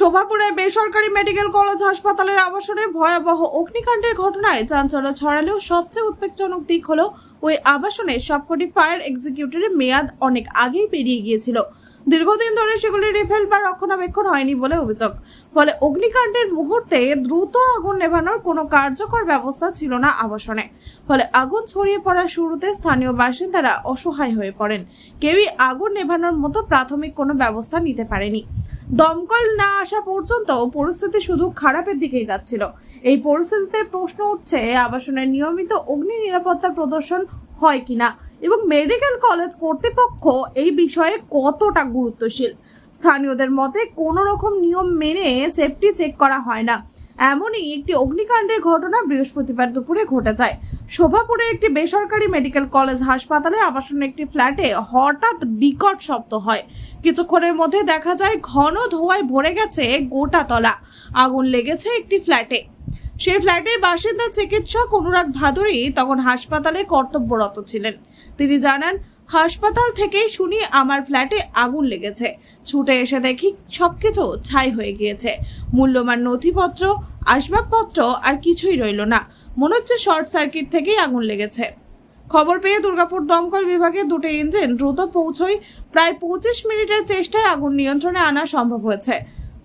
শোভাপুরের বেসরকারি medical college হাসপাতালের আবাসনে ভয়াবহ অগ্নিকাণ্ডের ঘটনায় চাঞ্চল্য ছড়ালেও সবচেয়ে উদ্বেগজনক দিক হলো ওই আবাসনের সবকটি ফায়ার এক্সিকিউটিভের মেয়াদ অনেক আগেই পেরিয়ে গিয়েছিল। দীর্ঘদিন ধরে সেগুলি রিফিল বা রক্ষণাবেক্ষণ হয়নি বলে অভিযোগ। ফলে অগ্নিকাণ্ডের মুহূর্তে দ্রুত আগুন নেভানোর কোনো কার্যকর ব্যবস্থা ছিল না আবাসনে। ফলে আগুন ছড়িয়ে পড়ার শুরুতে স্থানীয় বাসিন্দারা অসহায় হয়ে পড়েন। কেউই আগুন নেভানোর মতো প্রাথমিক কোনো ব্যবস্থা নিতে পারেনি। দমকল না আসা পর্যন্ত পরিস্থিতি শুধু খারাপের দিকেই যাচ্ছিল। এই পরিস্থিতিতে প্রশ্ন উঠছে আবাসনের নিয়মিত অগ্নি নিরাপত্তা প্রদর্শন হয় কিনা এবং মেডিকেল কলেজ কর্তৃপক্ষ এই বিষয়ে কতটা গুরুত্বশীল। স্থানীয়দের মতে কোনো রকম নিয়ম মেনে সেফটি চেক করা হয় না। এমনই একটি অগ্নিকাণ্ডের ঘটনা বৃহস্পতিবার দুপুরে ঘটে যায়। শোভাপুরের একটি বেসরকারি মেডিকেল কলেজ হাসপাতালে আবাসনের একটি ফ্ল্যাটে হঠাৎ বিকট শব্দ হয়। কিছুক্ষণের মধ্যে দেখা যায় ঘন ধোঁয়ায় ভরে গেছে গোটা তলা। আগুন লেগেছে একটি ফ্ল্যাটে। সেই ফ্ল্যাটের বাসিন্দা চিকিৎসক অনুরাগ ভাদুরী তখন হাসপাতালে কর্তব্যরত ছিলেন। তিনি জানান, হাসপাতাল থেকেই শুনি আমার ফ্ল্যাটে আগুন লেগেছে। ছুটে এসে দেখি সবকিছু ছাই হয়ে গিয়েছে। মূল্যবান নথিপত্র, আসবাবপত্র আর কিছুই রইল না। মনে হচ্ছে শর্ট সার্কিট থেকেই আগুন লেগেছে। খবর পেয়ে দুর্গাপুর দমকল বিভাগের দুটো ইঞ্জিন দ্রুত পৌঁছয়। প্রায় 25 মিনিটের চেষ্টায় আগুন নিয়ন্ত্রণে আনা সম্ভব হয়েছে।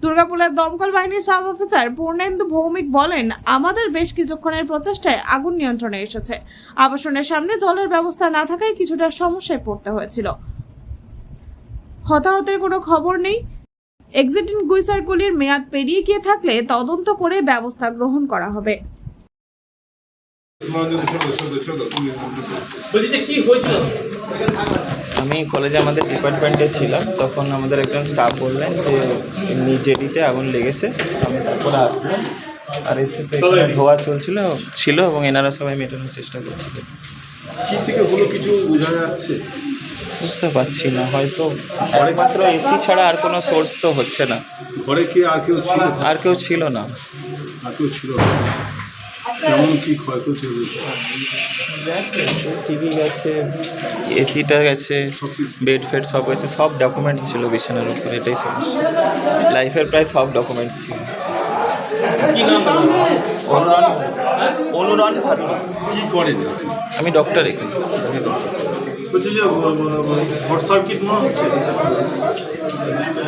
দুর্গাপুরের দমকল বাহিনীর সাব অফিসার পূর্ণেন্দু ভৌমিক বলেন, আমাদের বেশ কিছুক্ষণের প্রচেষ্টায় আগুন নিয়ন্ত্রণে এসেছে। আবাসনের সামনে জলের ব্যবস্থা না থাকায় কিছুটা সমস্যায় পড়তে হয়েছিল। হতাহতের কোনো খবর নেই। এক্সিটিংগুইশারগুলির মেয়াদ পেরিয়ে গিয়ে থাকলে তদন্ত করে ব্যবস্থা গ্রহণ করা হবে। আমি কলেজে আমাদের ডিপার্টমেন্টে ছিলাম, তখন আমাদের একজন স্টাফ বললেন যে এমনি জেডিতে আগুন লেগেছে। আমি তারপরে আসলাম, আর এসে ধোয়া ছিল এবং এনারা সবাই মেটানোর চেষ্টা করছিল। কি থেকে হলো কিছু বোঝা যাচ্ছে? বুঝতে পারছি না, হয়তো একমাত্র এসি ছাড়া আর কোনো সোর্স তো হচ্ছে না। ঘরে কি আর কেউ ছিল? আর কেউ ছিল না। আর কেউ ছিল না? কেমন কি ক্ষয়ক্ষতি হয়েছে? টিভি গেছে, এসিটা গেছে, বেড ফেড সব গেছে। সব ডকুমেন্টস ছিল বিছানার উপর, এটাই সমস্যা। লাইফের প্রায় সব ডকুমেন্টস ছিল। কি নাম? অনুরণ ভাদুরী। কি করেন? আমি ডক্টর এখানে। বলছি যে শর্ট সার্কিট মনে হচ্ছে।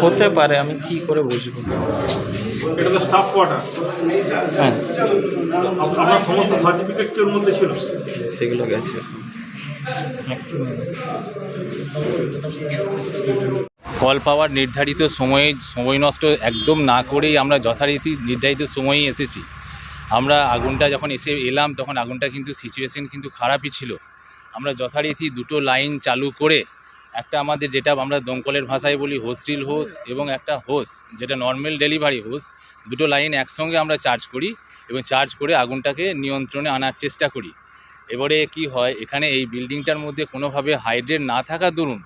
হতে পারে, আমি কি করে বুঝবো? এটা তো স্টাফ কোয়ার্টার। হ্যাঁ, আপনার সমস্ত সার্টিফিকেটের মধ্যে ছিল? সেগুলো গেছে ম্যাক্সিমাম। কল পাওয়ার নির্ধারিত সময় নষ্ট একদম না করেই আমরা যথারীতি নির্ধারিত সময়েই এসেছি। আমরা আগুনটা যখন এলাম তখন আগুনটা কিন্তু সিচুয়েশন কিন্তু খারাপই ছিল। আমরা যথারীতি দুটো লাইন চালু করে একটা আমাদের যেটা আমরা দমকলের ভাষায় বলি হোস্টিল হোস এবং একটা হোস যেটা নর্মাল ডেলিভারি হোস, দুটো লাইন একসঙ্গে আমরা চার্জ করি এবং চার্জ করে আগুনটাকে নিয়ন্ত্রণে আনার চেষ্টা করি। এবারে কি হয়, এখানে এই বিল্ডিংটার মধ্যে কোনোভাবে হাইড্রেট না থাকা দরুন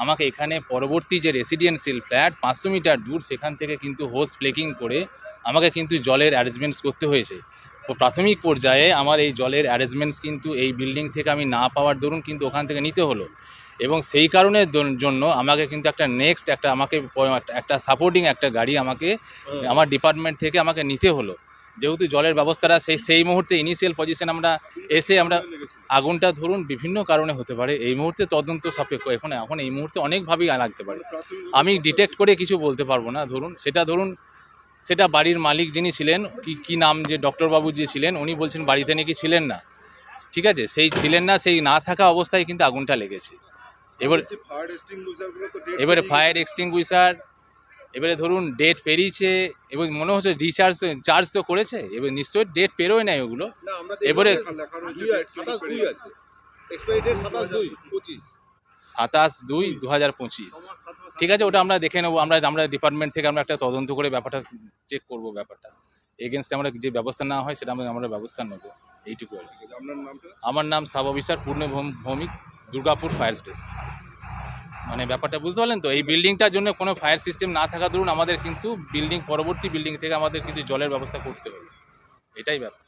আমাকে এখানে পরবর্তী যে রেসিডেন্সিয়াল ফ্ল্যাট 500 মিটার দূর সেখান থেকে কিন্তু হোস প্লেকিং করে আমাকে কিন্তু জলের অ্যারেঞ্জমেন্টস করতে হয়েছে। তো প্রাথমিক পর্যায়ে আমার এই জলের অ্যারেঞ্জমেন্টস কিন্তু এই বিল্ডিং থেকে আমি না পাওয়ার দরুন কিন্তু ওখান থেকে নিতে হলো এবং সেই কারণের জন্য আমাকে কিন্তু একটা সাপোর্টিং একটা গাড়ি আমাকে আমার ডিপার্টমেন্ট থেকে আমাকে নিতে হলো। যেহেতু জলের ব্যবস্থাটা সেই মুহূর্তে ইনিশিয়াল পজিশন আমরা আগুনটা ধরুন বিভিন্ন কারণে হতে পারে, এই মুহূর্তে তদন্ত সাপেক্ষ। এখন এই মুহূর্তে অনেকভাবেই লাগতে পারে, আমি ডিটেক্ট করে কিছু বলতে পারবো না। সেটা বাড়ির মালিক যিনি ছিলেন, কি নাম, যে ডক্টরবাবু যে ছিলেন, উনি বলছেন বাড়িতে নাকি ছিলেন না। ঠিক আছে, সেই ছিলেন না, সেই না থাকা অবস্থায় কিন্তু আগুনটা লেগেছে। এবারে ফায়ার এক্সটিংগুইশার এবারে ধরুন ডেট পেরিয়েছে এবং মনে হচ্ছে চার্জ তো করেছে, এবার নিশ্চয়ই ডেট পেরোয় নাই ওগুলো। এবারে 27/2/2025। ঠিক আছে, ওটা আমরা দেখে নেবো। আমরা ডিপার্টমেন্ট থেকে আমরা একটা তদন্ত করে ব্যাপারটা চেক করবো। ব্যাপারটা এগেনস্টে আমরা যে ব্যবস্থা নেওয়া হয় সেটা আমরা ব্যবস্থা নেবো, এইটুকু আর কি। আমার নাম সাব অফিসার পূর্ণ ভৌমিক, দুর্গাপুর ফায়ার স্টেশন। মানে ব্যাপারটা বুঝতে পারলেন তো, এই বিল্ডিংটার জন্য কোনো ফায়ার সিস্টেম না থাকা ধরুন আমাদের কিন্তু পরবর্তী বিল্ডিং থেকে আমাদের কিন্তু জলের ব্যবস্থা করতে হবে, এটাই ব্যাপার।